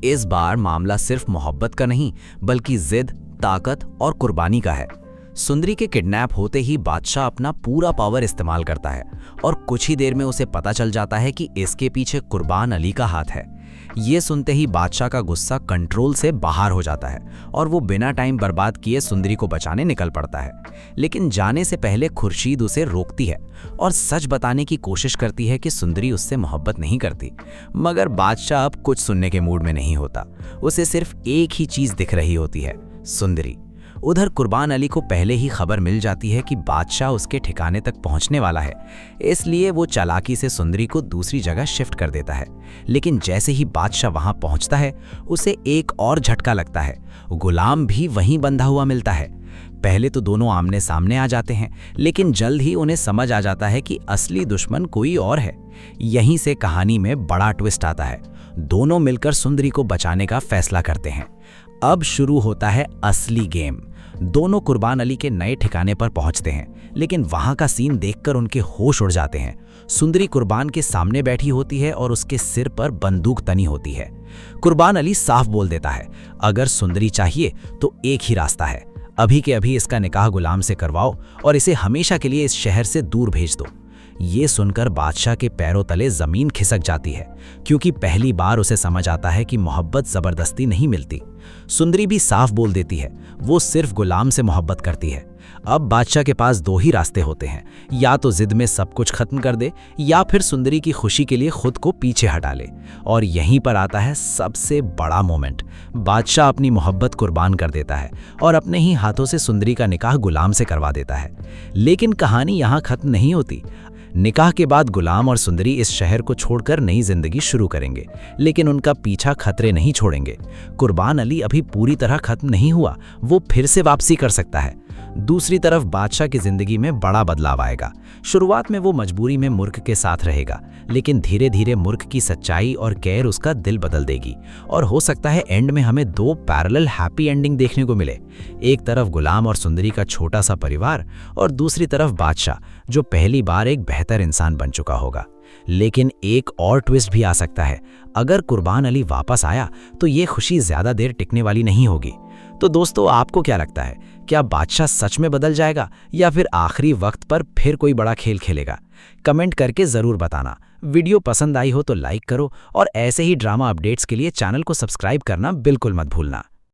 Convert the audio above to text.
इस बार मामला सिर्फ मोहब्बत का नहीं बल्कि जिद, ताकत और कुर्बानी का है। सुंदरी के किडनैप होते ही बादशाह अपना पूरा पावर इस्तेमाल करता है और कुछ ही देर में उसे पता चल जाता है कि इसके पीछे कुर्बान अली का हाथ है। ये सुनते ही बादशाह का गुस्सा कंट्रोल से बाहर हो जाता है और वो बिना टाइम बर्बाद किए सुंदरी को बचाने निकल पड़ता है। लेकिन जाने से पहले खुर्शीद उसे रोकती है और सच बताने की कोशिश करती है कि सुंदरी उससे मोहब्बत नहीं करती। मगर बादशाह अब कुछ सुनने के मूड में नहीं होता। उसे सिर्फ एक ही चीज दिख रही होती है, सुंदरी। उधर कुर्बान अली को पहले ही खबर मिल जाती है कि बादशाह उसके ठिकाने तक पहुंचने वाला है, इसलिए वो चालाकी से सुंदरी को दूसरी जगह शिफ्ट कर देता है। लेकिन जैसे ही बादशाह वहां पहुंचता है उसे एक और झटका लगता है। गुलाम भी वहीं बंधा हुआ मिलता है। पहले तो दोनों आमने सामने आ जाते हैं, लेकिन जल्द ही उन्हें समझ आ जाता है कि असली दुश्मन कोई और है। यहीं से कहानी में बड़ा ट्विस्ट आता है। दोनों मिलकर सुंदरी को बचाने का फैसला करते हैं। अब शुरू होता है असली गेम। दोनों कुर्बान अली के नए ठिकाने पर पहुंचते हैं, लेकिन वहां का सीन देखकर उनके होश उड़ जाते हैं। सुंदरी कुर्बान के सामने बैठी होती है और उसके सिर पर बंदूक तनी होती है। कुर्बान अली साफ बोल देता है, अगर सुंदरी चाहिए तो एक ही रास्ता है, अभी के अभी इसका निकाह गुलाम से करवाओ और इसे हमेशा के लिए इस शहर से दूर भेज दो। ये सुनकर बादशाह के पैरों तले जमीन खिसक जाती है, क्योंकि पहली बार उसे समझ आता है कि मोहब्बत जबरदस्ती नहीं मिलती। सुंदरी भी साफ बोल देती है, वो सिर्फ गुलाम से मोहब्बत करती है। अब बादशाह के पास दो ही रास्ते होते हैं, या तो जिद में सब कुछ खत्म कर दे या फिर सुंदरी की खुशी के लिए खुद को पीछे हटा ले। और यहीं पर आता है सबसे बड़ा मोमेंट। बादशाह अपनी मोहब्बत कुर्बान कर देता है और अपने ही हाथों से सुंदरी का निकाह गुलाम से करवा देता है। लेकिन कहानी यहाँ खत्म नहीं होती। निकाह के बाद गुलाम और सुंदरी इस शहर को छोड़कर नई जिंदगी शुरू करेंगे, लेकिन उनका पीछा खतरे नहीं छोड़ेंगे। कुर्बान अली अभी पूरी तरह खत्म नहीं हुआ, वो फिर से वापसी कर सकता है। दूसरी तरफ बादशाह की जिंदगी में बड़ा बदलाव आएगा। शुरुआत में वो मजबूरी में मुर्ख के साथ रहेगा, लेकिन धीरे धीरे मुर्ख की सच्चाई और कैर उसका दिल बदल देगी। और हो सकता है एंड में हमें दो पैरेलल हैप्पी एंडिंग देखने को मिले। एक तरफ गुलाम और सुंदरी का छोटा सा परिवार और दूसरी तरफ बादशाह, जो पहली बार एक बेहतर इंसान बन चुका होगा। लेकिन एक और ट्विस्ट भी आ सकता है। अगर कुर्बान अली वापस आया तो ये खुशी ज्यादा देर टिकने वाली नहीं होगी। तो दोस्तों, आपको क्या लगता है, क्या बादशाह सच में बदल जाएगा या फिर आखिरी वक्त पर फिर कोई बड़ा खेल खेलेगा? कमेंट करके जरूर बताना। वीडियो पसंद आई हो तो लाइक करो और ऐसे ही ड्रामा अपडेट्स के लिए चैनल को सब्सक्राइब करना बिल्कुल मत भूलना।